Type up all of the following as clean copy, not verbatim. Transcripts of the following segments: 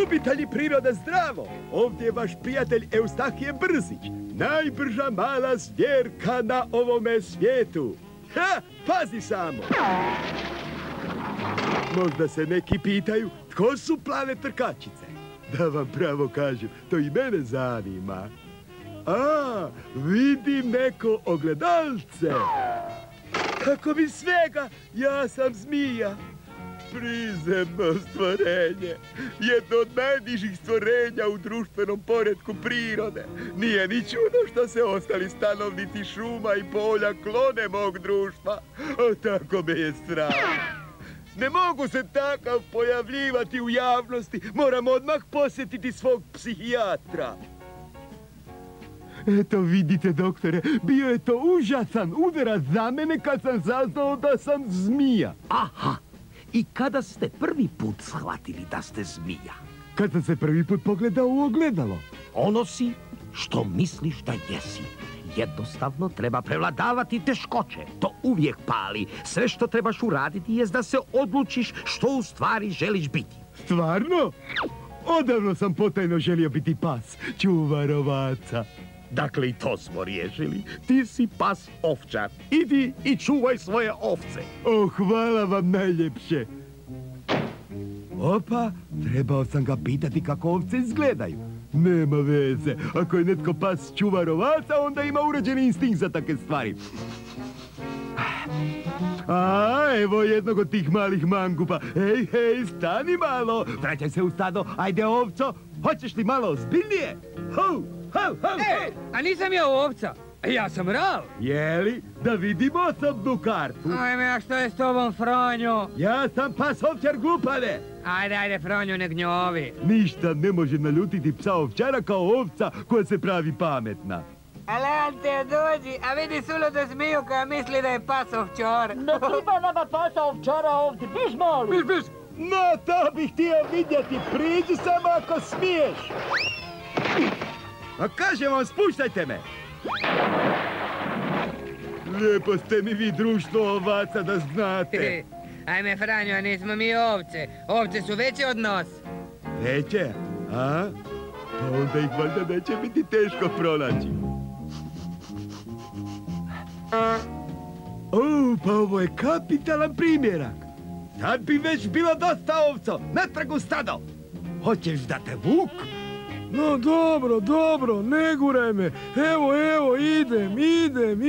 Ljubitelji priroda zdravo! Ovdje je vaš prijatelj Eustahije Brzić, najbrža mala zvjerka na ovome svijetu. Ha! Pazi samo! Možda se neki pitaju tko su plave trkačice. Da vam pravo kažem, to i mene zanima. A, vidim neko ogledalce. Kako mi svega, ja sam zmija. Prizemno stvorenje, jedno od najnižih stvorenja u društvenom poretku prirode. Nije ni čudo što se ostali stanovnici šuma i polja klone mog društva. O, tako me je strah. Ne mogu se takav pojavljivati u javnosti, moram odmah posjetiti svog psihijatra. Eto vidite, doktore, bio je to užasan udarac za mene kad sam saznao da sam zmija. Aha, i kada ste prvi put shvatili da ste zmija? Kad sam se prvi put pogledao u ogledalo. Ono si što misliš da jesi. Jednostavno treba prevladavati teškoće. To uvijek pali. Sve što trebaš uraditi je da se odlučiš što u stvari želiš biti. Stvarno? Odavno sam potajno želio biti pas, čuvar ovaca. Dakle, i to smo riješili. Ti si pas ovčar. Idi i čuvaj svoje ovce. O, hvala vam najljepše. Opa, trebao sam ga pitati kako ovce izgledaju. Nema veze. Ako je netko pas čuvar ovaca, onda ima urođeni instinkt za takve stvari. A, evo jednog od tih malih mangupa. Hej, hej, stani malo. Vraćaj se u stado. Ajde, ovco. Hoćeš li malo ozbiljnije? Ho, ho, ho, ho. A nisam ja ovca. Ja sam Ral. Jeli? Da vidimo osobnu kartu. Ajme, a što je s tobom, Franjo? Ja sam pas ovčar glupane. Ajde, Franjo, ne gnjovi. Ništa ne može naljutiti psa ovčara kao ovca koja se pravi pametna. Alante, dođi, a vidi suludu zmiju koja misli da je pas ovčar. Ne treba nama pasa ovčara ovdje, biš mali. Biš. No, to bih htio vidjeti. Priđi samo ako smiješ. A kažem vam, spuštajte me. Lijepo ste mi vi društvo ovaca da znate. Ajme, Franjo, nismo mi ovce. Ovce su veće od nas. Veće? A? Pa onda ih valjda neće biti teško pronaći. Pa ovo je kapitalan primjerak. Sad bi već bilo dosta ovco. Natrag u stado. Hoćeš da te vuk? No, dobro, ne guraj me. Evo, idem.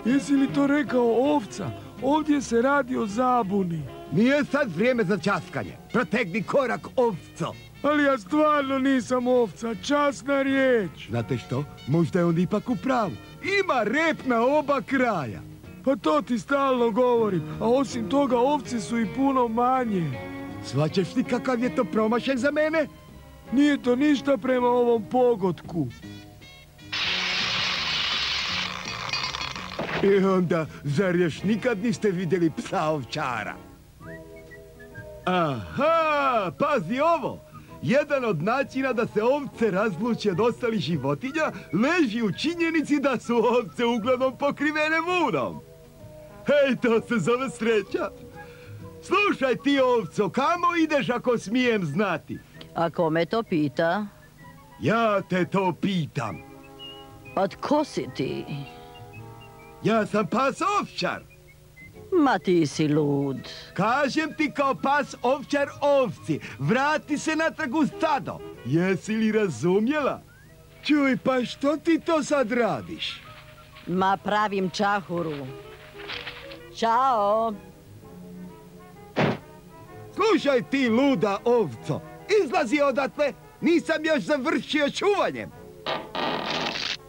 Jesi li to rekao ovca? Ovdje se radi o zabuni. Nije sad vrijeme za časkanje. Protegni korak, ovco. Ali ja stvarno nisam ovca, časna riječ. Znate što? Možda je on ipak u pravu. Ima rep na oba kraja. Pa to ti stalno govorim, a osim toga ovce su i puno manje. Shvaćaš ti kakav je to promašaj za mene? Nije to ništa prema ovom pogotku. I onda, zar još nikad niste vidjeli psa ovčara? Aha, pazi ovo! Jedan od načina da se ovce razluče od ostalih životinja leži u činjenici da su ovce uglavnom pokrivene vunom. Hej, to se zove sreća. Slušaj ti, ovco, kamo ideš ako smijem znati? A ko me to pita? Ja te to pitam. A tko si ti? Ja sam pas ovčar. Ma ti si lud. Kažem ti kao pas ovčar ovci. Vrati se natrag u stado. Jesi li razumjela? Čuj, pa što ti to sad radiš? Ma pravim čahuru. Ćao. Slušaj ti, luda ovco. Izlazi odatle. Nisam još završio čuvanjem.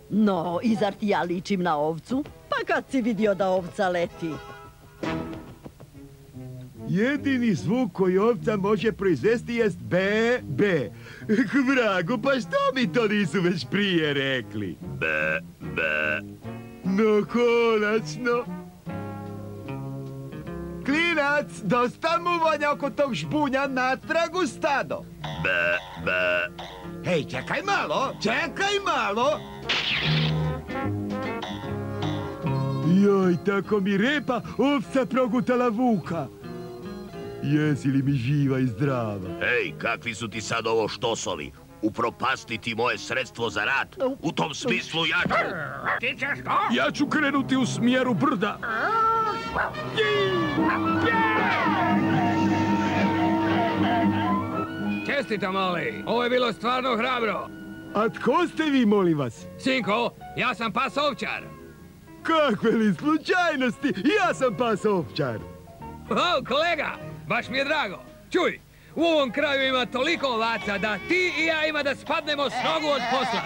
No, i zar ti ja ličim na ovcu? Pa kad si vidio da ovca leti? Jedini zvuk koji ovca može proizvesti jest be, be. K vragu, pa što mi to nisu već prije rekli? Be, be. No, konačno. Klinac, dosta muvanja oko tog žbunja, natrag u stado. Be, be. Hej, čekaj malo. Joj, tako mi repa, ovca progutala vuka. Jesi li mi živa i zdrava? Ej, kakvi su ti sad ovo štosovi? Upropastiti moje sredstvo za rad? U tom smislu ja ću... Ti ćeš to? Ja ću krenuti u smjeru brda. Čestito, mali. Ovo je bilo stvarno hrabro. A tko ste vi, molim vas? Sinko, ja sam pas ovčar. Kakve li slučajnosti? Ja sam pas ovčar. O, kolega, baš mi je drago. Čuj, u ovom kraju ima toliko ovaca da ti i ja ima da spadnemo s nogu od posla.